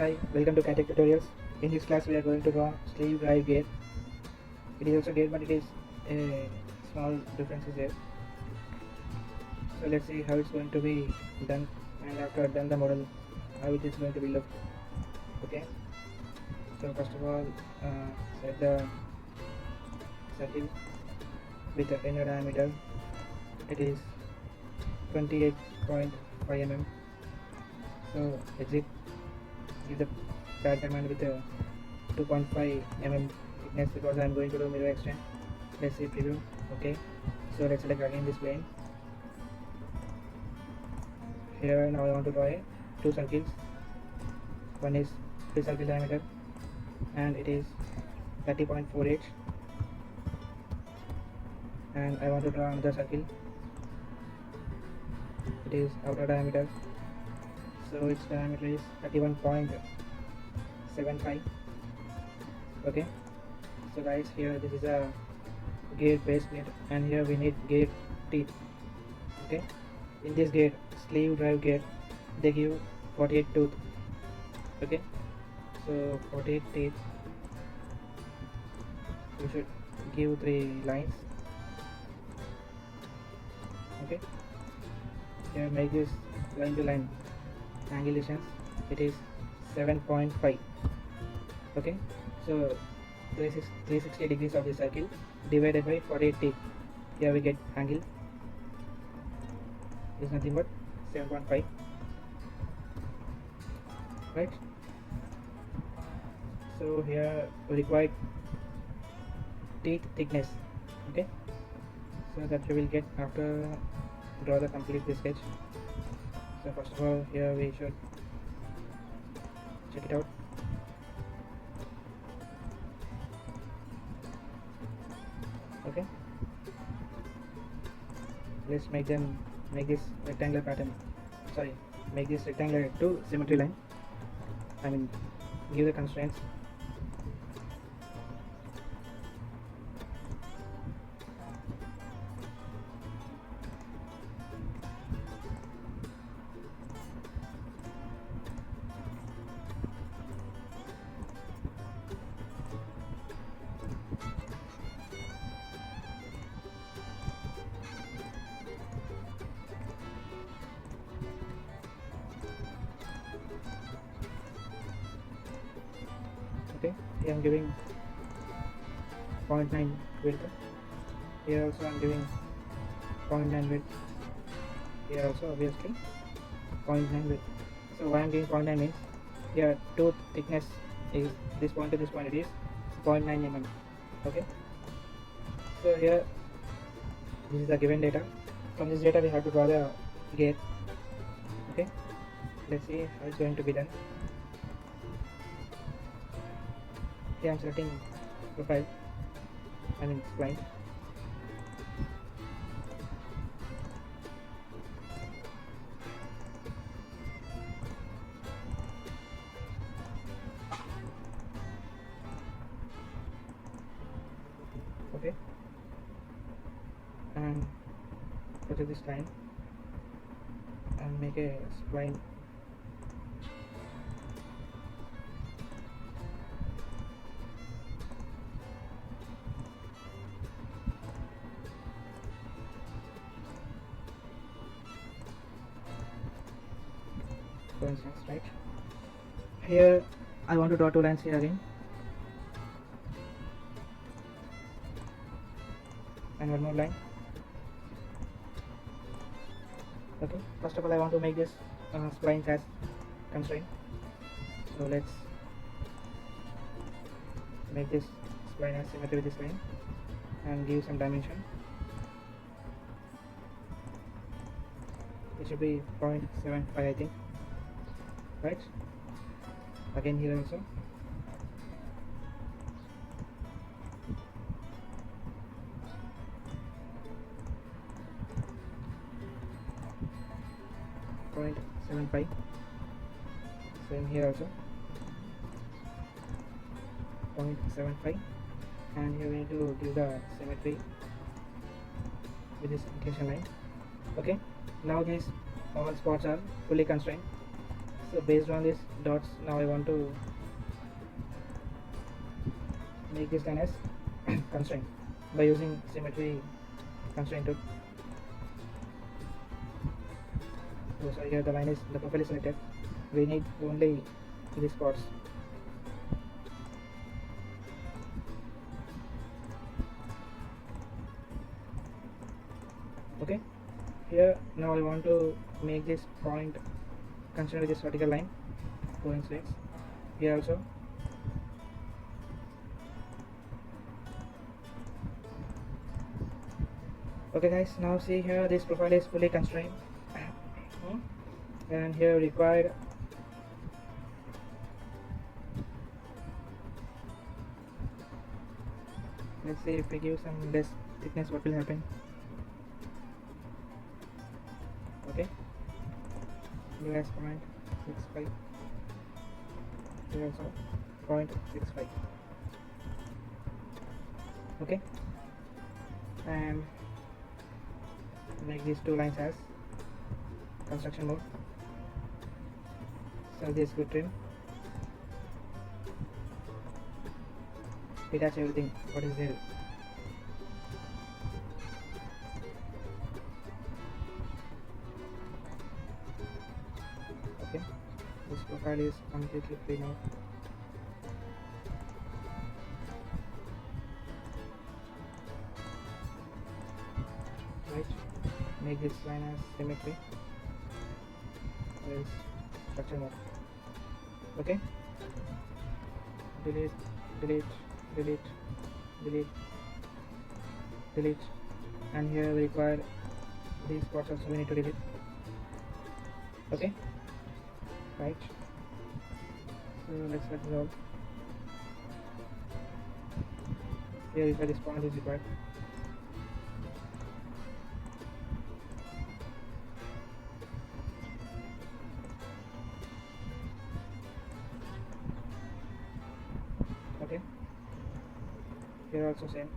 Hi, welcome to CATECH Tutorials. In this class we are going to draw sleeve drive gear. It is also gear but it is a small differences here. So let's see how it's going to be done, and after done the model how it is going to be look. Okay, so first of all set the circle with the inner diameter. It is 28.5 mm. So exit is the pad diamond with a 2.5 mm thickness because I am going to do mirror extend. Let's see preview. Okay, so let's select again this plane. Here now I want to draw two circles. One is 3 circle diameter and it is 30.48, and I want to draw another circle. It is outer diameter, so its diameter is 31.75. okay, so guys, here this is a gate base plate and here we need gate teeth. Okay, in this gate sleeve drive gate they give 48 tooth. Okay, so 48 teeth, we should give 3 lines. Okay, here make this line to line angle distance, it is 7.5. okay, so 360 degrees of the circle divided by 48 teeth, here we get angle is nothing but 7.5, right? So here we require teeth thickness. Okay, so that we will get after draw the complete sketch. So first of all here we should check it out. Okay, let's make this rectangular pattern, make this rectangular to symmetry line. I mean, give the constraints. Okay, here I am giving 0.9 width. Here also I am giving 0.9 width. Here also obviously 0.9 width. So why I am giving 0.9 means here tooth thickness is this point to this point, it is 0.9 mm. Okay, so here this is the given data. From this data we have to draw the gear. Okay, let's see how it's going to be done. Here I am selecting profile, I mean spline. Okay, and go to this line and make a spline. For instance, right here I want to draw 2 lines here again, and one more line. Okay, first of all I want to make this spline as constraint, so let's make this spline as symmetry with this line and give some dimension. It should be 0.75 I think, right? Again here also. .75. Same here also 0.75, and here we need to give the symmetry with this inclination line. Okay, now these all spots are fully constrained. So based on these dots, now I want to make this line as constraint by using symmetry constraint tool. So here the line is, the profile is selected. We need only these spots. Okay, here now I want to make this point consider this vertical line coincides here also. Okay guys, now see here this profile is fully constrained and here required let's see if we give some less thickness what will happen. Okay, here as 0.65, here also 0.65. okay, and make these two lines as construction mode. So this good trim, detach everything what is there. Okay, this profile is completely free now. Right, make this line as symmetry as structure mode. Okay, delete, delete, delete, delete, delete, and here we require these spots also we need to delete. Okay, right, so let's let it all. Here is where this point is required. Okay, here also same.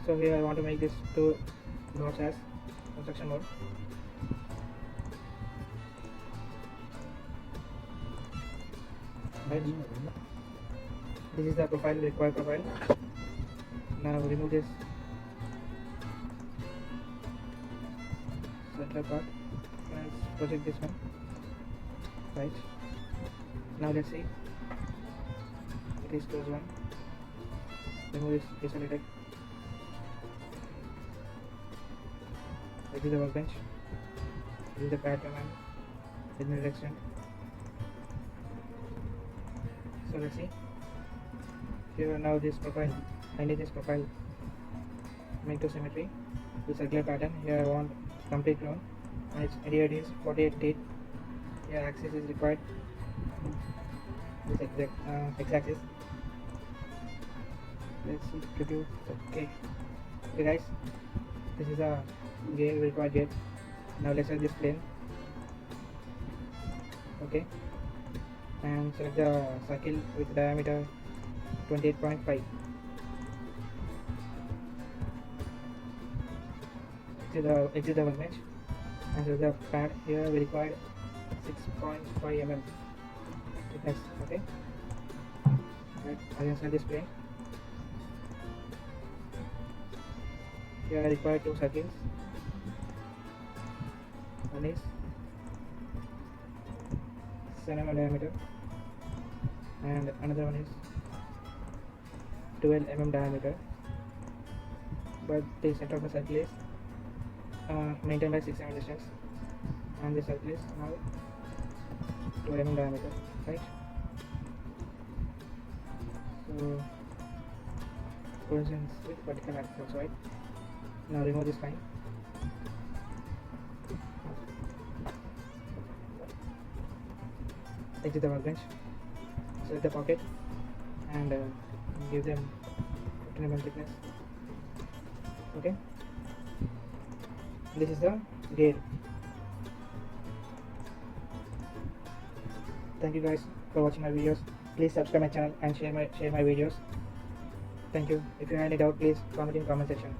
So here I want to make this two dots as construction mode. Right, this is the profile, required profile. Now remove this center part and project this one. Right, now let's see, it is close one, remove this isolated. This is the workbench, this is the CAD command, this is the extent. So let's see, here now this profile, I need this profile, make to symmetry, the circular pattern. Here I want complete clone, and its area is 48 teeth. Here axis is required, this exact x-axis. Let's see, preview. Okay, okay guys, this is a gate, required gate. Now let's set this plane. Okay, and select the circle with diameter 28.5. Exit the workbench and select the pad. Here we require 6.5 mm thickness. Okay, right, I can select this plane. Here I require two circles. One is 7 mm diameter and another one is 12 mm diameter, but the center of the circle is maintained by 6 mm distance, and the circle is now 12 mm diameter. Right, so coincidence with vertical axis. Right, now remove this line. Exit the workbench, select the pocket and give them 15 mm thickness. Okay, this is the gate. Thank you guys for watching my videos. Please subscribe my channel and share my videos. Thank you. If you have any doubt, please comment in comment section.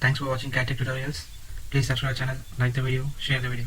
Thanks for watching CATTECH Tutorials. Please subscribe our channel, like the video, share the video.